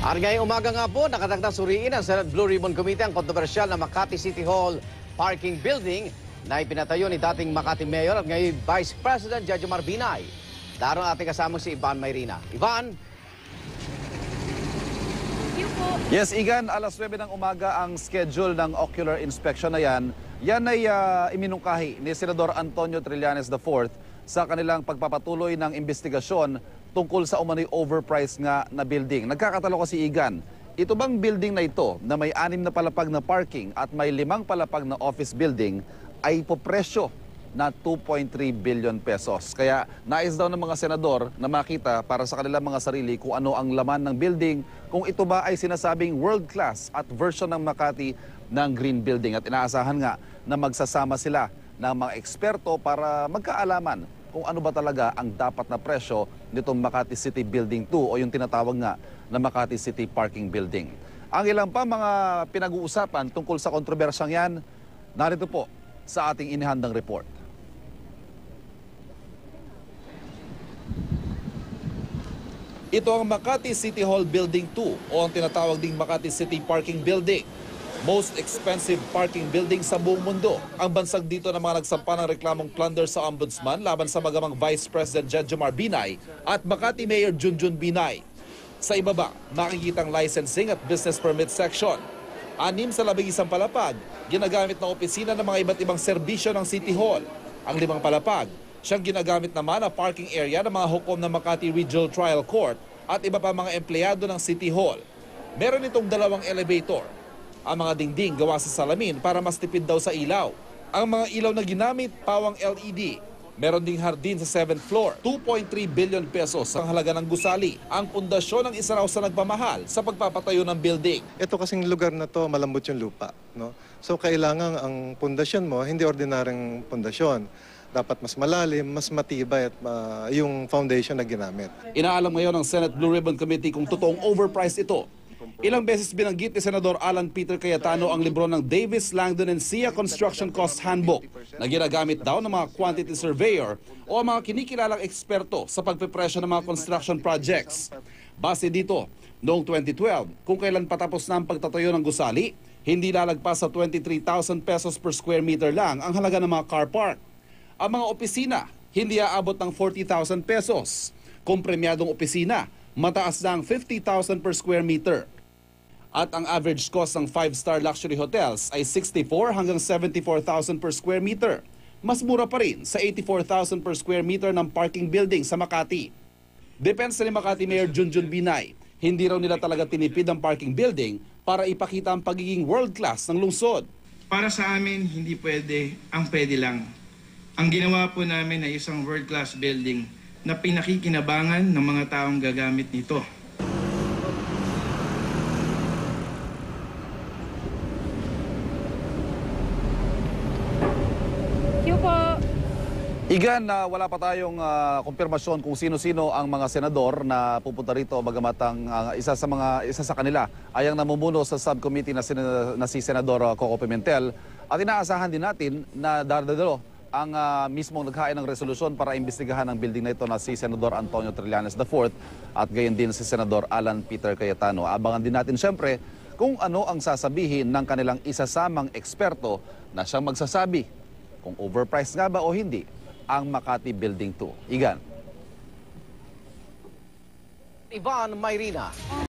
At ngayong umaga nga po, nakatagdang suriin ng Senate Blue Ribbon Committee ang kontrobersyal na Makati City Hall parking building na ipinatayo ni dating Makati Mayor at ngayon Vice President Jejomar Binay. Daron ating kasamang si Ivan Mayrina. Ivan? Yes, Igan, alas 9 ng umaga ang schedule ng ocular inspection na yan. Yan ay iminungkahi ni Senador Antonio Trillanes IV sa kanilang pagpapatuloy ng investigasyon tungkol sa umano'y overpriced nga na building. Nagkakatalo kasi, Igan, ito bang building na ito na may 6 na palapag na parking at may 5 palapag na office building ay popresyo na 2.3 billion pesos. Kaya nais daw ng mga senador na makita para sa kanilang mga sarili kung ano ang laman ng building, kung ito ba ay sinasabing world-class at version ng Makati ng Green Building. At inaasahan nga na magsasama sila ng mga eksperto para magkaalaman kung ano ba talaga ang dapat na presyo nitong Makati City Building 2 o yung tinatawag nga na Makati City Parking Building. Ang ilang pa mga pinag-uusapan tungkol sa kontrobersyang yan, narito po sa ating inihandang report. Ito ang Makati City Hall Building 2 o ang tinatawag ding Makati City Parking Building. Most expensive parking building sa buong mundo. Ang bansag dito ng mga nagsampa ng reklamong plunder sa Ombudsman laban sa magamang Vice President Jejomar Binay at Makati Mayor Junjun Binay. Sa ibaba, makikita ang licensing at business permit section. 6 sa 11 palapag, ginagamit na opisina ng mga iba't ibang serbisyo ng City Hall. Ang 5 palapag, siyang ginagamit naman na parking area ng mga hukom ng Makati Regional Trial Court at iba pa mga empleyado ng City Hall. Meron itong 2 elevator. Ang mga dingding gawa sa salamin para mas tipid daw sa ilaw. Ang mga ilaw na ginamit, pawang LED. Meron ding hardin sa 7th floor. 2.3 billion pesos ang halaga ng gusali. Ang pundasyon ng isa raw sa nagpamahal sa pagpapatayo ng building. Ito kasing lugar na to, malambot yung lupa, no? So kailangan ang pundasyon mo, hindi ordinaryong pundasyon. Dapat mas malalim, mas matibay at yung foundation na ginamit. Inaalam ngayon ng Senate Blue Ribbon Committee kung totoong overpriced ito. Ilang beses binanggit ni Senador Alan Peter Cayetano ang libro ng Davis, Langdon and Sia Construction Cost Handbook na ginagamit daw ng mga quantity surveyor o mga kinikilalang eksperto sa pagpipresyo ng mga construction projects. Base dito, noong 2012, kung kailan patapos na ang pagtatayo ng gusali, hindi lalagpas sa 23,000 pesos per square meter lang ang halaga ng mga car park. Ang mga opisina, hindi aabot ng 40,000 pesos. Kung premyadong opisina, mataas na ang 50,000 per square meter. At ang average cost ng 5-star luxury hotels ay 64 hanggang 74,000 per square meter. Mas mura pa rin sa 84,000 per square meter ng parking building sa Makati. Depensa ni Makati Mayor Junjun Binay, hindi raw nila talaga tinipid ang parking building para ipakita ang pagiging world-class ng lungsod. Para sa amin, hindi pwede, ang pwede lang. Ang ginawa po namin ay isang world-class building na pinakikinabangan ng mga taong gagamit nito. Igan, wala pa tayong kumpirmasyon kung sino-sino ang mga senador na pupunta rito, bagamat ang isa sa kanila ay ang namumuno sa subcommittee na si Senador Coco Pimentel. At inaasahan din natin na daradalo ang mismong naghain ng resolusyon para imbestigahan ang building na ito na si Senador Antonio Trillanes IV at gayon din si Senador Alan Peter Cayetano. Abangan din natin siyempre kung ano ang sasabihin ng kanilang isasamang eksperto na siyang magsasabi kung overpriced nga ba o hindi ang Makati Building 2. Igan. Ivan Mayrina.